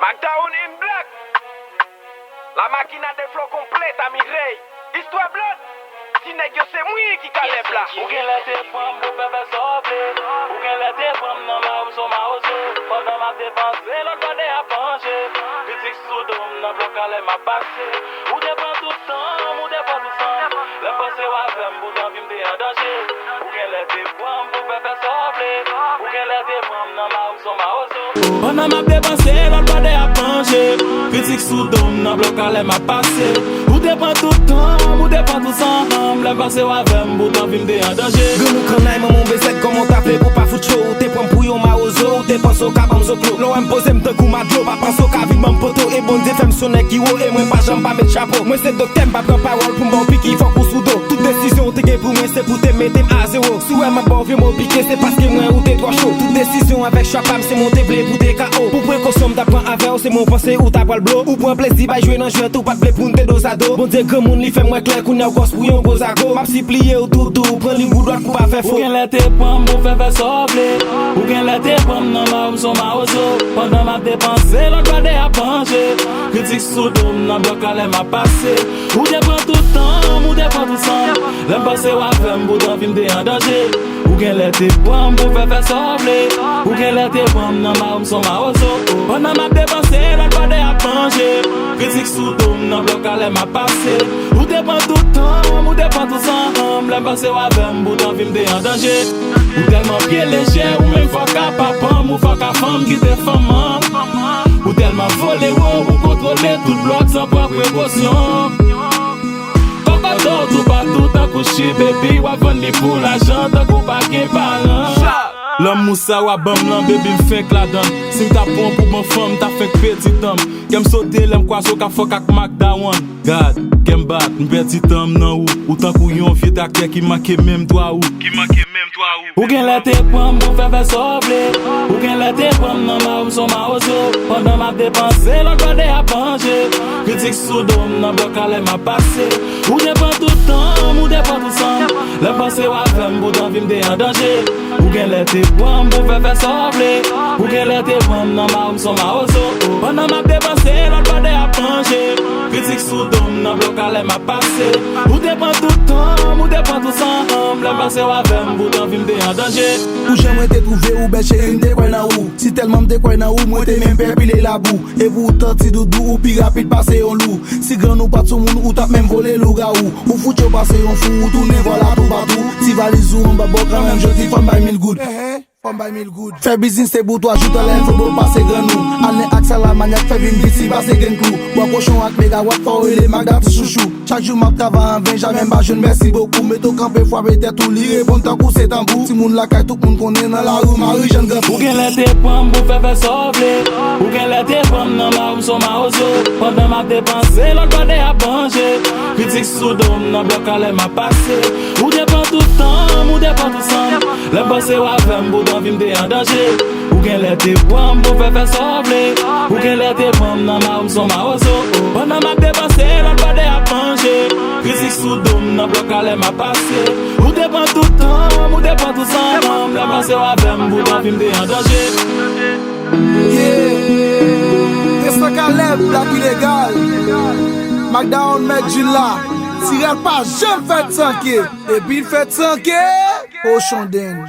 McDown in black. La machine a des flots complètes à Mireille. Histoire blonde. Si nègre c'est moi qui calève là. Ou gen lete pram pou pepe soble. Ou gen lete pram nan ma ou son ma ozo. Pendant ma dépense, l'autre bande a penché. Critique sous dôme nan bloc ale ma passé. Ou dépend tout temps, ou dépend tout sang. Le passé wa vem pou dan vim de en danger. Ou gen lete pram pou pepe soble. Ou gen lete pram nan ma ou son ma ozo. Pendant ma dépense, l'autre bande a penché. Critique sous dôme nan bloc ale ma passé. Ou dépend tout temps, ou dépend tout sang. Le passé wa vem pou dan vim de en danger. Gounou kanay maman beset comment t'appelé pour pas foutre chaud. T'es prom pour yon ma ozo, t'es pense au cabam zo clos. L'on impose m'te kou ma dlo, pas pense au cabine mon poto. Et bon Dieu femme sonne qui haut et moi pas jambe pas mettre chapeau. Moi c'est docteur pas prendre parole pour m'en piquer faut pour sous dos. Toute décision t'es pour moi c'est pour te mettre à zéro. Si ouais ma bon vieux m'en piquer c'est parce que moi ou t'es trop chaud. Toute décision avec chapam c'est monter blé pour des KO. Pour précaution t'apprends avec c'est mon pensée ou t'as pas le blow. Ou pour un plaisir bah jouer dans jeu tout pas de blé pour te dos à dos. Bon Dieu grand monde li fait moi clair qu'on a gosse pour yon gros à go. M'a si plié au doudou, prends li bout droit pour pas faire faux. Ou gen lete pram pou fefe soble. Ou gen lete pram nan ma ou son ma ozo. Pendant ma dépense, l'autre bande a penché. Critique sous dôme nan bloc ale ma passé. Ou dépend tout temps, ou dépend tout sang. L'en passé wa fem pou dan vim de en danger. Ou gen lete pram pou fefe soble. Ou gen lete pram nan ma ou son ma ozo. Pendant ma dépense, l'autre bande a penché. Critique sous dôme nan bloc ale ma passé. Ou dépend tout temps, ou dépend tout sang. L'en passé wa fem pou dan vim de en danger. Ou tellement pied léger, ou même fuck à papa, ou fuck à femme qui te femme. Ou tellement volé, ou contrôler tout bloc sans pas précaution. Cocoto, tout partout, t'as couché, baby, ou avant les pour l'argent, t'as coup pas qu'un parent. L'homme moussa ou bam l'homme, baby m'fink la donne. Si m'ta pon pour mon femme, t'as fait petit homme. Qu'aime sauter, l'aime quoi, so ka fuck ak McDown. God, qu'aime bat, m'petit homme nan ou tant kou yon vieux d'acteur qui manque même toi ou. Ou gen lete pram pou fefe soble. Ou gen lete pram nan ma ou son ma ozo. Pendant ma dépense, l'autre bande a penché. Critique sous dôme nan bloc ale ma passé. Ou dépend tout temps, ou dépend tout sang. Le passé wa fem pou dan vim de en danger. Ou gen lete pram pou fefe soble. Ou gen lete pram nan ma ou son ma ozo. Pendant ma dépense, l'autre bande a penché. Critique sous dôme nan bloc ale ma passé. Ou dépend tout temps, ou dépend tout sang. Le passé wa fem pou dan vim de en danger. Ou j'aimerais te trouver ou ben chérie m'te quoi nan ou. Si tellement m'te quoi nan ou, moi t'es même perpilé la boue. Et vous tenti doudou ou pi rapide passer en loup. Si grand ou pas tout moun ou t'a même volé loup-garou. Ou fout yo passer en fou ou tourner voilà tout partout. Si valise ou on va bon quand même je dis femme by 1000 good. Femme by 1000 good. Fais business c'est pour toi, joue ta lèvre faut bon passer grand nous. Allez accès la maniaque fait bim si passer grand clou. Bois cochon ak mégawatt fort et les magas chouchou. Chaque jour m'a travaille en vain, jamais pas jeune merci beaucoup. Mais tout campé fois peut-être tout li répond tant coup c'est tambour. Si moun la caille tout moun connaît dans la rue Marie jeune grand. Ou gen lete pram pou fefe soble. Ou gen lete pram nan ma ou son ma ozo. Pendant ma dépense, l'autre bande a penché. Critique sous dôme nan bloc ale ma passé. Ou dépend tout temps, ou dépend tout sang. Le passé wa fem pou dan vim de en danger. Ou gen lete pram pou fefe soble. Ou gen lete pram nan ma ou son ma ozo. Pendant ma dépense, l'autre bande a penché. Critique sous dôme nan bloc ale ma passé. Ou dépend tout temps, ou dépend tout sang. Le passé wa fem pou dan vim de en danger. Yeah, c'est ça qu'à lève, black illégal. McDown met du là. Si elle pas jamais fait tanker, et puis il fait tanker, au Chandenne.